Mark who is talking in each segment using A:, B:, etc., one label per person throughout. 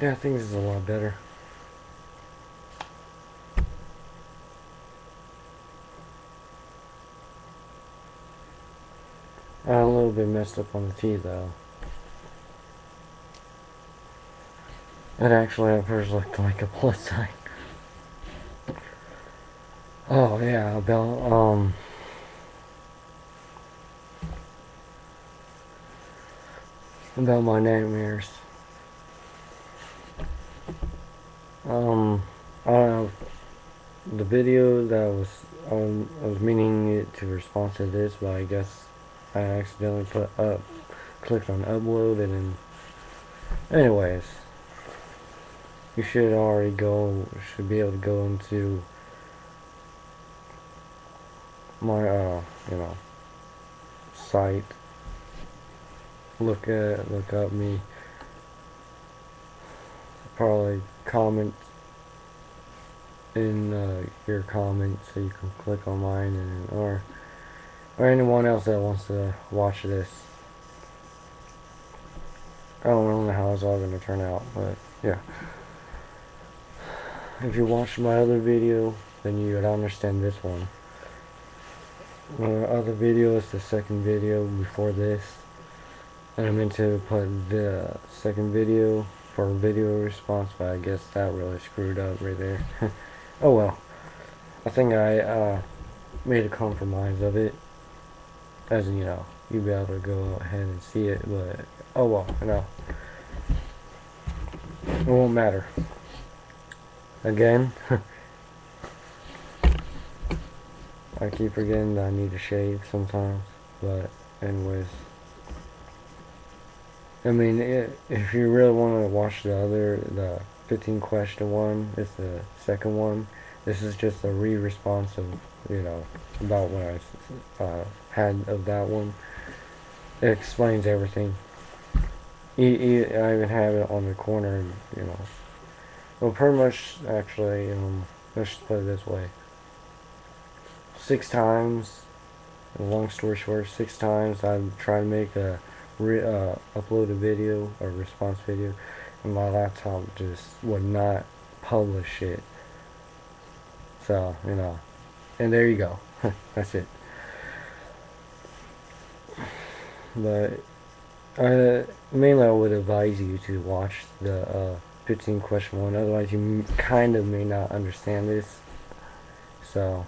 A: Yeah, I think this is a lot better. I'm a little bit messed up on the T though. It actually at first looked like a plus sign. Oh yeah, about my nightmares. I don't know. The video that I was meaning it to respond to this, but I guess I accidentally clicked on upload, and then, anyways, you should be able to go into my, site, look up me, probably comment in your comments so you can click on mine, and or anyone else that wants to watch this. I don't know how it's all going to turn out, but yeah. If you watched my other video, then you would understand this one. My other video is the second video before this, and I meant to put the second video for video response, but I guess that really screwed up right there. Oh well. I think I made a compromise of it, as in, you'd be able to go ahead and see it, but oh well, it won't matter. Again, I keep forgetting that I need to shave sometimes, but anyways. I mean, if you really want to watch the 15 question one, it's the second one. This is just a response of, about what I had of that one. It explains everything. I even have it on the corner, well, pretty much, actually, let's just put it this way. 6 times, long story short, 6 times I've tried to make upload a video, or response video, and my laptop just would not publish it. So, and there you go. That's it. But mainly I would advise you to watch the 15 question one, otherwise you kind of may not understand this. So,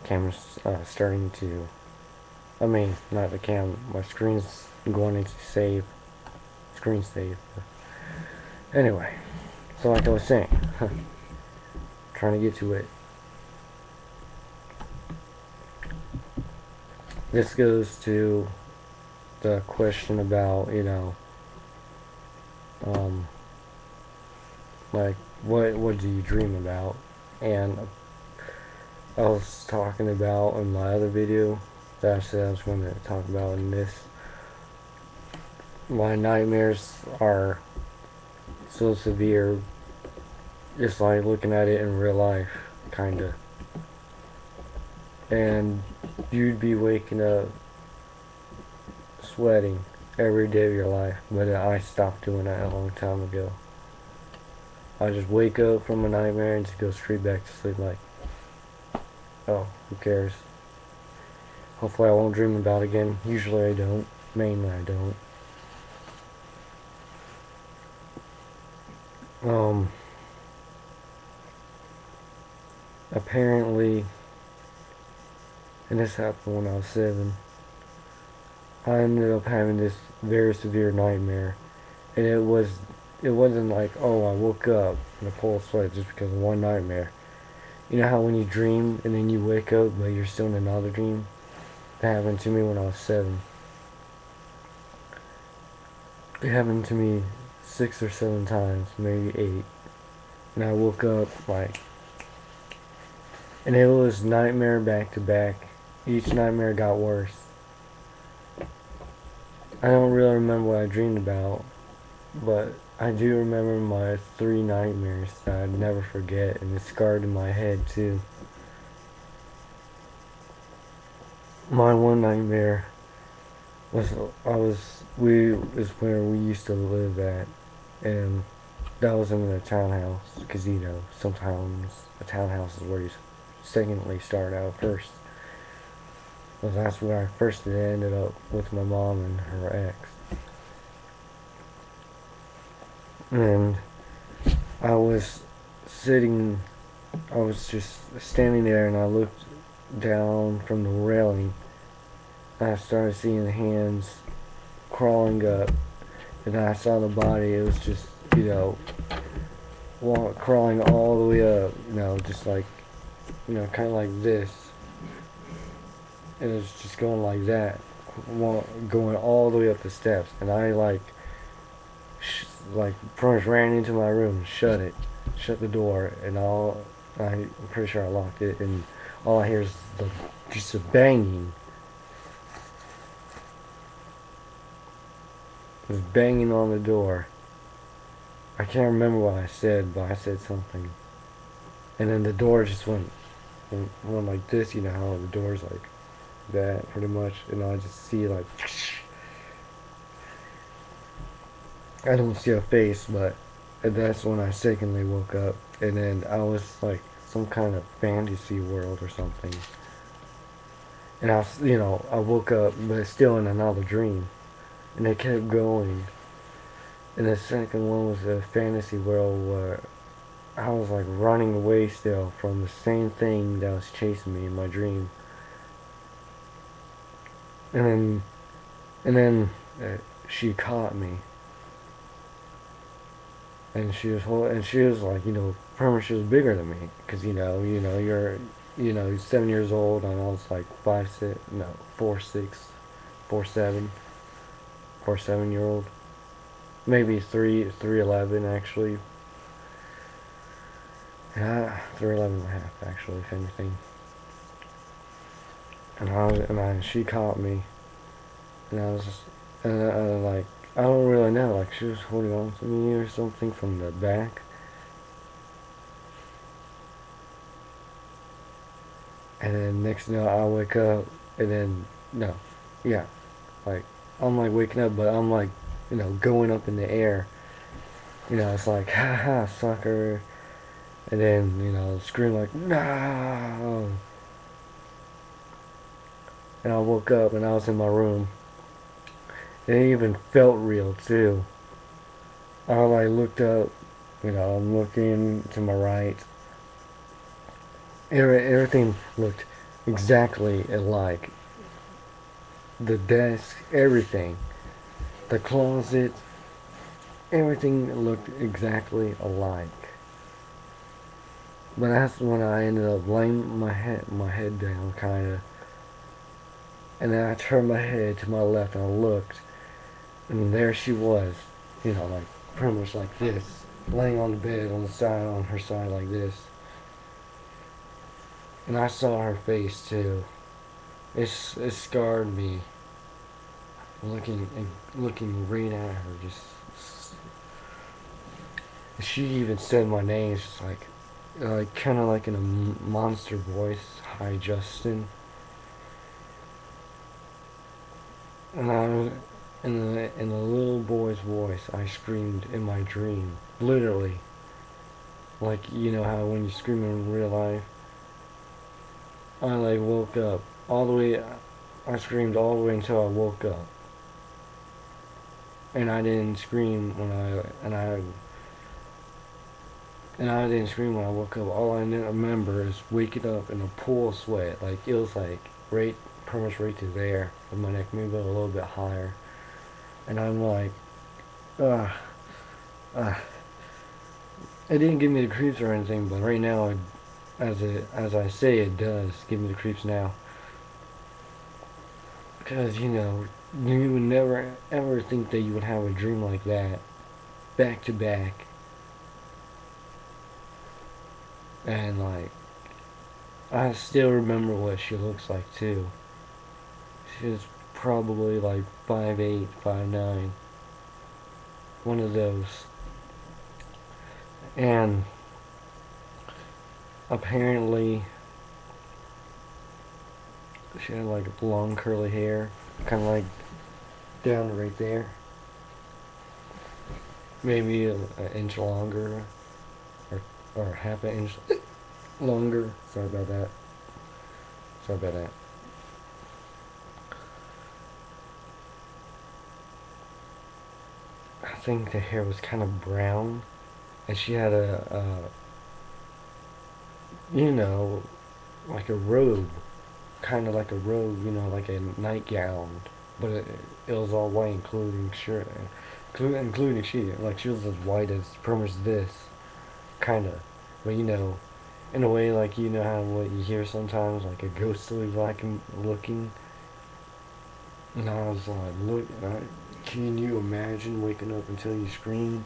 A: camera's starting to, not the cam, my screen's going into screen save. Anyway, so like I was saying, trying to get to it. This goes to the question about, like, what do you dream about? And I was talking about in my other video that I said I was going to talk about in this. My nightmares are so severe, it's like looking at it in real life, kinda. And you'd be waking up sweating every day of your life, but I stopped doing that a long time ago. I just wake up from a nightmare and just go straight back to sleep, like, oh, who cares? Hopefully I won't dream about it again. Usually I don't. Mainly I don't. Apparently, and this happened when I was 7, I ended up having this very severe nightmare, and it wasn't like, oh, I woke up in a cold sweat just because of one nightmare. You know how when you dream and then you wake up but you're still in another dream? That happened to me when I was 7. It happened to me 6 or 7 times, maybe 8. And I woke up and it was nightmare back to back. Each nightmare got worse. I don't really remember what I dreamed about, but I do remember my 3 nightmares that I'd never forget, and it's scarred in my head too. My one nightmare was we is where we used to live at, and that was in a townhouse, because you know sometimes a townhouse is where you secondly start out first. Well, that's where I first ended up with my mom and her ex, and I was sitting, I was just standing there, and I looked down from the railing, and I started seeing hands crawling up, and then I saw the body. It was just, you know, crawling all the way up, you know, just like, you know, kind of like this. And it was just going like that, going all the way up the steps. And I like pretty much ran into my room, shut the door, and I'm pretty sure I locked it, and all I hear is just a banging. It was banging on the door. I can't remember what I said, but I said something. And then the door just went like this, you know how the door's like that, pretty much. And I just see like, I don't see a face, but that's when I secondly woke up. And then I was like some kind of fantasy world or something. And you know, I woke up, but still in another dream. And it kept going. And the second one was a fantasy world where I was like running away still from the same thing that was chasing me in my dream. And then, and then she caught me, and she was like, you know, pretty much she was bigger than me, cause you're 7 years old, and I was like 5'6", no, 4'6", 4'7", 4'7" year old, maybe 3'11" actually, yeah, 3'11.5" actually, if anything. And she caught me, and I was just, like, I don't really know, like she was holding on to me or something from the back. And then next thing you know, I wake up, and then, no, yeah, like, I'm like waking up, but I'm like, you know, going up in the air. You know, it's like, ha ha, sucker. And then, you know, scream like, no. And I woke up, and I was in my room. And it even felt real, too. I like looked up, you know, I'm looking to my right. Everything looked exactly alike. The desk, everything. The closet, everything looked exactly alike. But that's when I ended up laying my head down, kinda, and then I turned my head to my left and I looked, and there she was, you know, like pretty much like this, laying on the bed on the side, on her side like this, and I saw her face too. It scarred me, looking right at her. Just she even said my name, just like kind of like in a monster voice, "Hi, Justin." And in the little boy's voice, I screamed in my dream, literally. Like, you know how when you scream in real life, I like woke up all the way. I screamed all the way until I woke up, and I didn't scream when I didn't scream when I woke up. All I remember is waking up in a pool of sweat. Like it was like right, pretty much right to there, with my neck maybe a little bit higher, and I'm like, ugh, ugh. It didn't give me the creeps or anything, but right now, as I say, it does give me the creeps now. Because you know, you would never ever think that you would have a dream like that, back to back, and like I still remember what she looks like too. She's probably like 5'8", 5'9", one of those, and apparently she had like long curly hair, kind of like down to right there. Maybe an inch longer, or half an inch longer. Sorry about that. Sorry about that. I think the hair was kind of brown, and she had you know, like a robe, kind of like a robe, like a nightgown, but it was all white, including shirt, including she, like she was as white as pretty much this, kind of, but in a way, like how what you hear sometimes, like a ghostly black looking, and I was like, look, can you imagine waking up until you scream,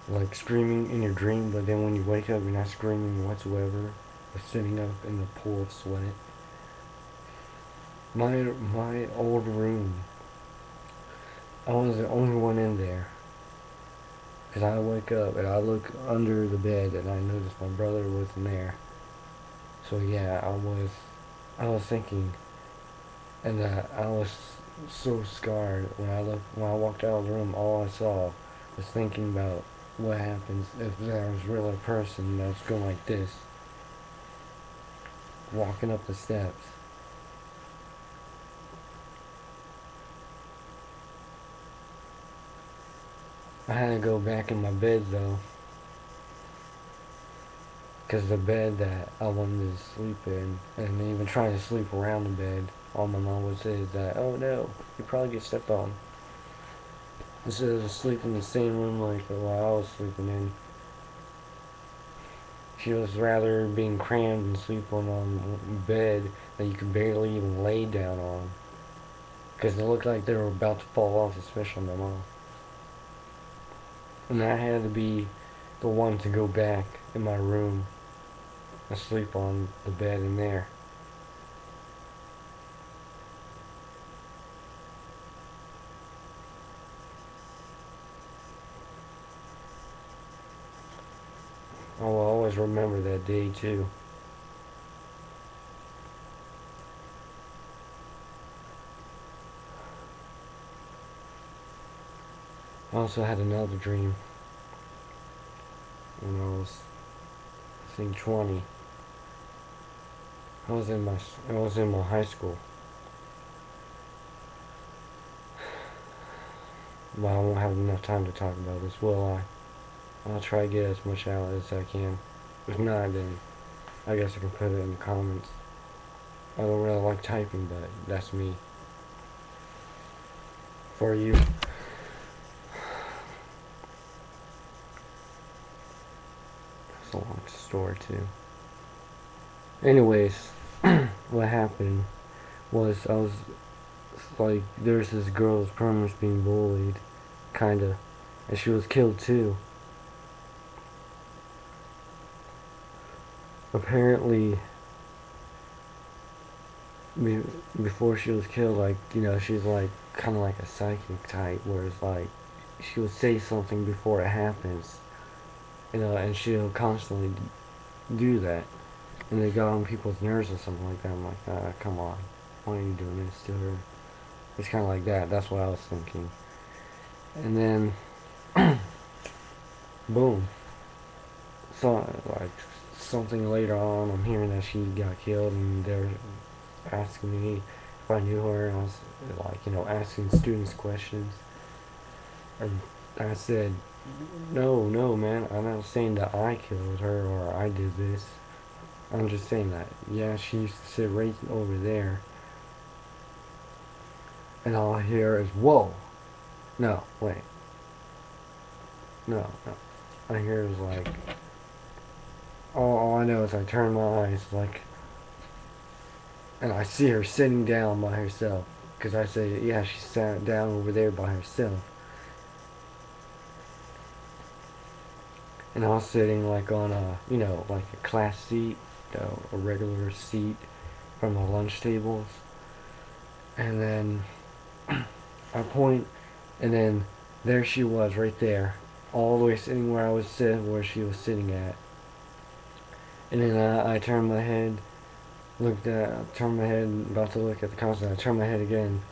A: like screaming in your dream, but then when you wake up, you're not screaming whatsoever, or sitting up in a pool of sweat. My old room, I was the only one in there. Cause I wake up and I look under the bed and I notice my brother wasn't there. So yeah, I was thinking, and I was so scarred when I walked out of the room. All I saw was thinking about what happens if there was really a person that's going like this, walking up the steps. I had to go back in my bed though, because the bed that I wanted to sleep in, and even trying to sleep around the bed, all my mom would say is that, oh no, you probably get stepped on. Instead of sleeping in the same room like what I was sleeping in, she was rather being crammed and sleeping on a bed that you could barely even lay down on. Because it looked like they were about to fall off, especially my mom. And I had to be the one to go back in my room and sleep on the bed in there. I will always remember that day too. I also had another dream when I was, I think, 20. I was in my high school. But I won't have enough time to talk about this, will I? I'll try to get as much out as I can. If not, then I guess I can put it in the comments. I don't really like typing, but that's me. For you. It's a long story, too. Anyways, what happened was like, there's this girl who's pretty much being bullied, kinda, and she was killed too. Apparently, before she was killed, like, she's like, kind of like a psychic type, where it's like, she would say something before it happens, and she'll constantly do that, and they got on people's nerves or something like that. I'm like, come on, why are you doing this to her? It's kind of like that. That's what I was thinking. And then, boom. So, like, something later on, I'm hearing that she got killed, and they're asking me if I knew her, and I was, like, asking students questions. And I said, no, no, man, I'm not saying that I killed her or I did this. I'm just saying that, yeah, she used to sit right over there. And all I hear is, whoa. No, wait. No, no. I hear is like, all I know is I turn my eyes, like, and I see her sitting down by herself. Because I say, yeah, she sat down over there by herself. And I was sitting, like, on a, like a class seat, a regular seat from the lunch tables. And then I point, and then there she was right there, all the way sitting where I was sitting, where she was sitting at. And then I turned my head, turned my head, about to look at the cops, and I turned my head again,